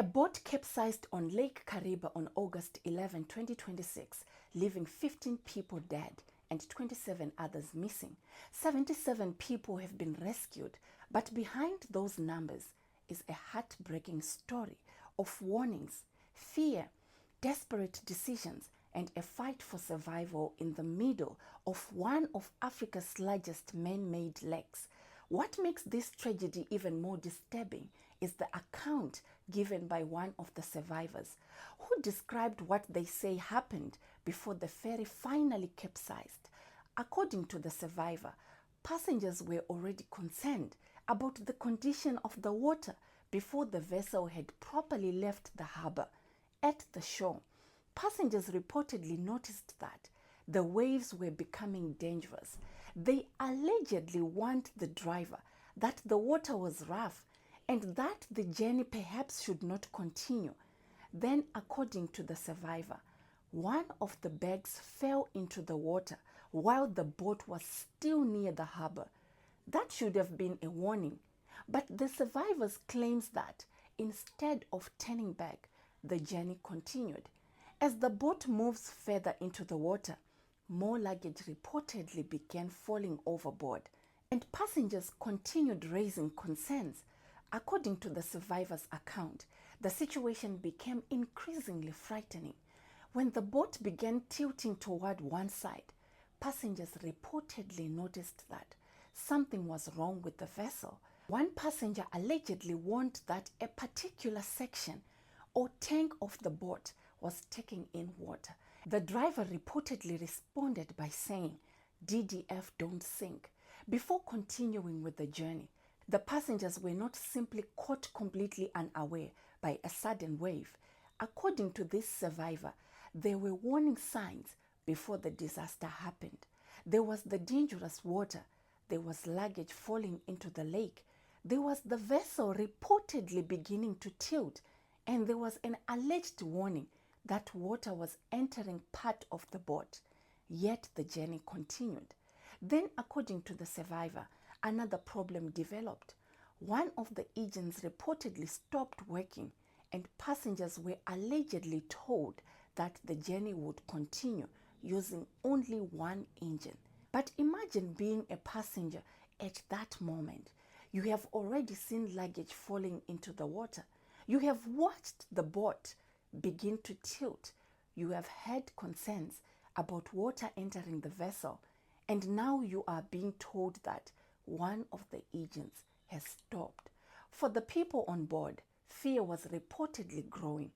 A boat capsized on Lake Kariba on August 11, 2026, leaving 15 people dead and 27 others missing. 77 people have been rescued, but behind those numbers is a heartbreaking story of warnings, fear, desperate decisions, and a fight for survival in the middle of one of Africa's largest man-made lakes. What makes this tragedy even more disturbing is the account given by one of the survivors, who described what they say happened before the ferry finally capsized. According to the survivor, passengers were already concerned about the condition of the water before the vessel had properly left the harbor. At the shore, passengers reportedly noticed that the waves were becoming dangerous. They allegedly warned the driver that the water was rough and that the journey perhaps should not continue. Then, according to the survivor, one of the bags fell into the water while the boat was still near the harbor. That should have been a warning, but the survivors claims that instead of turning back, the journey continued. As the boat moves further into the water, more luggage reportedly began falling overboard, and passengers continued raising concerns. According to the survivor's account, the situation became increasingly frightening. When the boat began tilting toward one side, passengers reportedly noticed that something was wrong with the vessel. One passenger allegedly warned that a particular section or tank of the boat was taking in water. The driver reportedly responded by saying, "DDF, don't sink," before continuing with the journey. The passengers were not simply caught completely unaware by a sudden wave. According to this survivor, there were warning signs before the disaster happened. There was the dangerous water, there was luggage falling into the lake, there was the vessel reportedly beginning to tilt, and there was an alleged warning that water was entering part of the boat. Yet the journey continued. Then, according to the survivor, another problem developed. One of the engines reportedly stopped working, and passengers were allegedly told that the journey would continue using only one engine. But imagine being a passenger at that moment. You have already seen luggage falling into the water. You have watched the boat begin to tilt. You have had concerns about water entering the vessel, and now you are being told that one of the engines has stopped. For the people on board, fear was reportedly growing.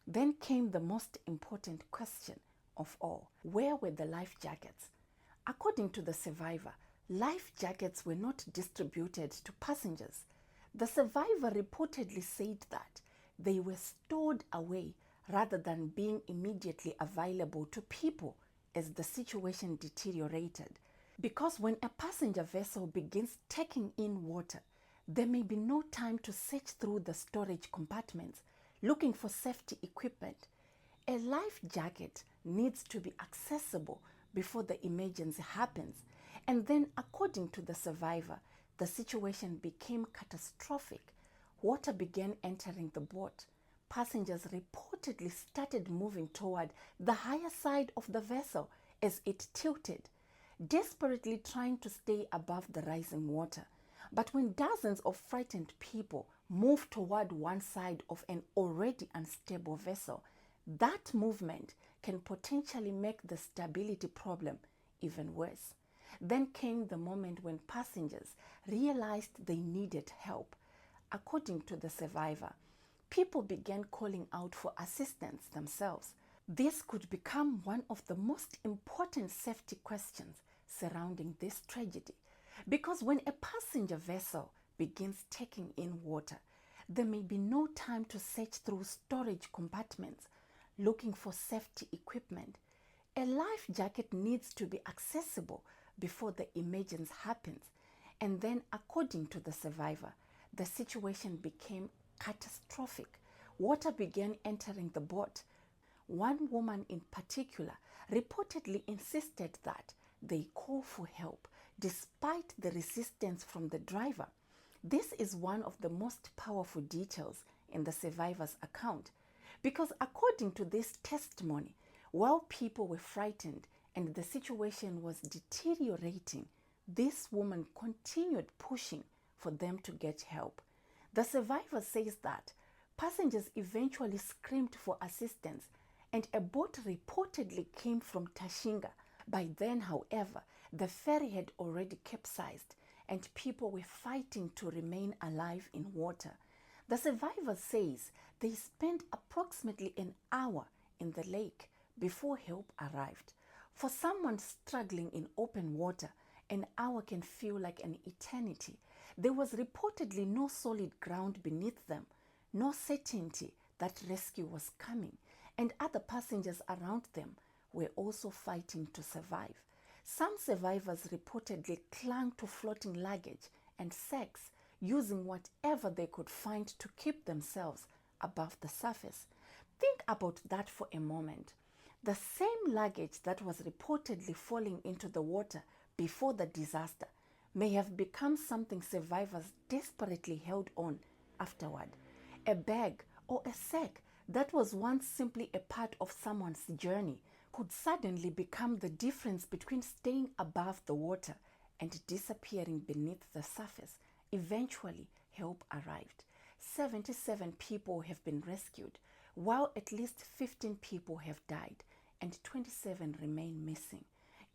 Then came the most important question of all: where were the life jackets? According to the survivor, life jackets were not distributed to passengers. The survivor reportedly said that they were stored away rather than being immediately available to people as the situation deteriorated. Because when a passenger vessel begins taking in water, there may be no time to search through the storage compartments looking for safety equipment. A life jacket needs to be accessible before the emergency happens. And then, according to the survivor, the situation became catastrophic. Water began entering the boat. Passengers reportedly started moving toward the higher side of the vessel as it tilted, desperately trying to stay above the rising water. But when dozens of frightened people move toward one side of an already unstable vessel, that movement can potentially make the stability problem even worse. Then came the moment when passengers realized they needed help. According to the survivor, people began calling out for assistance themselves. This could become one of the most important safety questions surrounding this tragedy, because when a passenger vessel begins taking in water, there may be no time to search through storage compartments looking for safety equipment. A life jacket needs to be accessible before the emergency happens. And then, according to the survivor, the situation became catastrophic. Water began entering the boat. One woman in particular reportedly insisted that they call for help despite the resistance from the driver. This is one of the most powerful details in the survivor's account. Because according to this testimony, while people were frightened and the situation was deteriorating, this woman continued pushing for them to get help. The survivor says that passengers eventually screamed for assistance and a boat reportedly came from Tashinga. By then, however, the ferry had already capsized and people were fighting to remain alive in water. The survivor says they spent approximately an hour in the lake before help arrived. For someone struggling in open water, an hour can feel like an eternity. There was reportedly no solid ground beneath them, no certainty that rescue was coming, and other passengers around them were also fighting to survive. Some survivors reportedly clung to floating luggage and sacks, using whatever they could find to keep themselves above the surface. Think about that for a moment. The same luggage that was reportedly falling into the water before the disaster may have become something survivors desperately held on afterward. A bag or a sack that was once simply a part of someone's journey could suddenly become the difference between staying above the water and disappearing beneath the surface. Eventually, help arrived. 77 people have been rescued, while at least 15 people have died and 27 remain missing.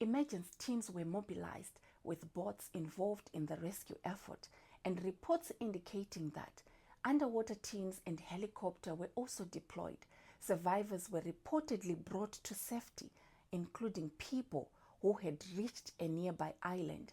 Emergency teams were mobilized with boats involved in the rescue effort, and reports indicating that underwater teams and helicopters were also deployed. Survivors were reportedly brought to safety, including people who had reached a nearby island.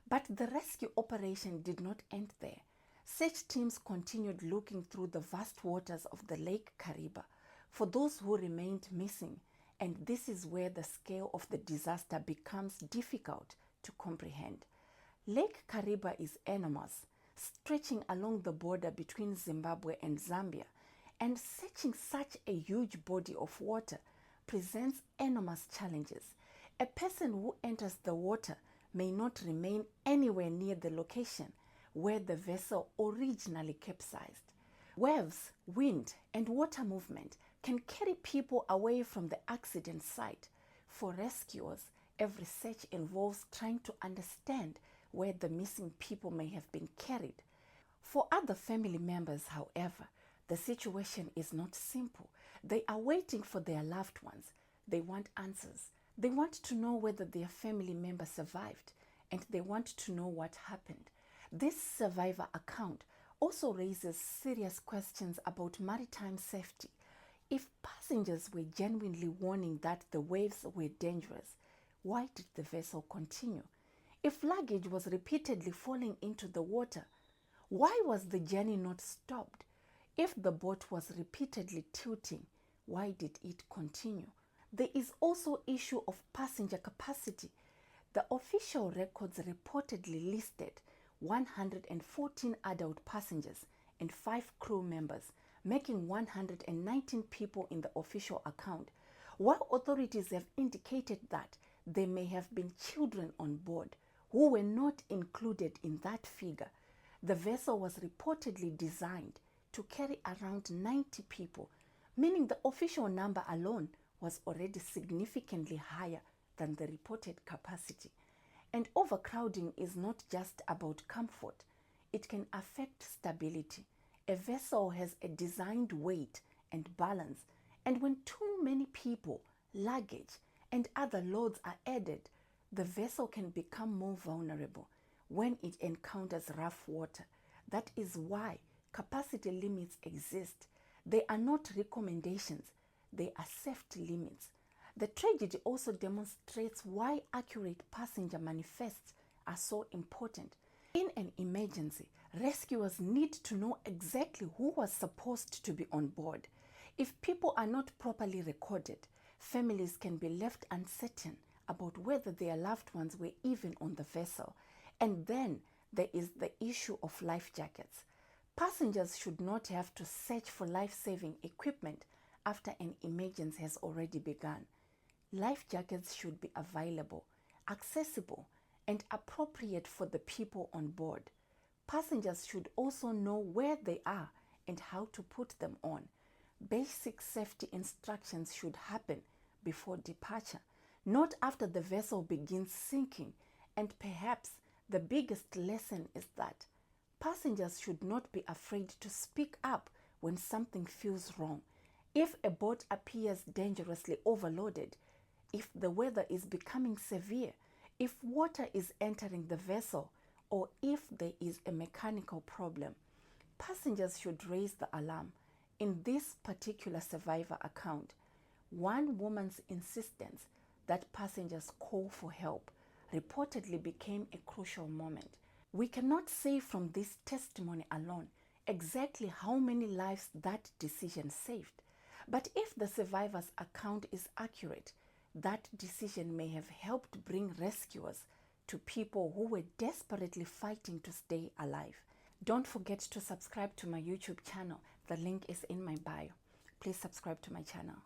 But the rescue operation did not end there. Search teams continued looking through the vast waters of the Lake Kariba for those who remained missing, and this is where the scale of the disaster becomes difficult to comprehend. Lake Kariba is enormous, stretching along the border between Zimbabwe and Zambia, and searching such a huge body of water presents enormous challenges. A person who enters the water may not remain anywhere near the location where the vessel originally capsized. Waves, wind, and water movement can carry people away from the accident site. For rescuers, every search involves trying to understand where the missing people may have been carried. For other family members, however, the situation is not simple. They are waiting for their loved ones. They want answers. They want to know whether their family member survived, and they want to know what happened. This survivor account also raises serious questions about maritime safety. If passengers were genuinely warning that the waves were dangerous, why did the vessel continue? If luggage was repeatedly falling into the water, why was the journey not stopped? If the boat was repeatedly tilting, why did it continue? There is also issue of passenger capacity. The official records reportedly listed 114 adult passengers and 5 crew members, making 119 people in the official account, while authorities have indicated that there may have been children on board who were not included in that figure. The vessel was reportedly designed to carry around 90 people, meaning the official number alone was already significantly higher than the reported capacity. And overcrowding is not just about comfort, it can affect stability. A vessel has a designed weight and balance, and when too many people, luggage, and other loads are added, the vessel can become more vulnerable when it encounters rough water. That is why capacity limits exist. They are not recommendations, they are safety limits. The tragedy also demonstrates why accurate passenger manifests are so important. In an emergency, rescuers need to know exactly who was supposed to be on board. If people are not properly recorded, families can be left uncertain about whether their loved ones were even on the vessel. And then there is the issue of life jackets. Passengers should not have to search for life-saving equipment after an emergency has already begun. Life jackets should be available, accessible, and appropriate for the people on board. Passengers should also know where they are and how to put them on. Basic safety instructions should happen before departure, not after the vessel begins sinking. And perhaps the biggest lesson is that passengers should not be afraid to speak up when something feels wrong. If a boat appears dangerously overloaded, if the weather is becoming severe, if water is entering the vessel, or if there is a mechanical problem, passengers should raise the alarm. In this particular survivor account, one woman's insistence that passengers call for help reportedly became a crucial moment. We cannot say from this testimony alone exactly how many lives that decision saved, but if the survivor's account is accurate, that decision may have helped bring rescuers to people who were desperately fighting to stay alive. Don't forget to subscribe to my YouTube channel. The link is in my bio. Please subscribe to my channel.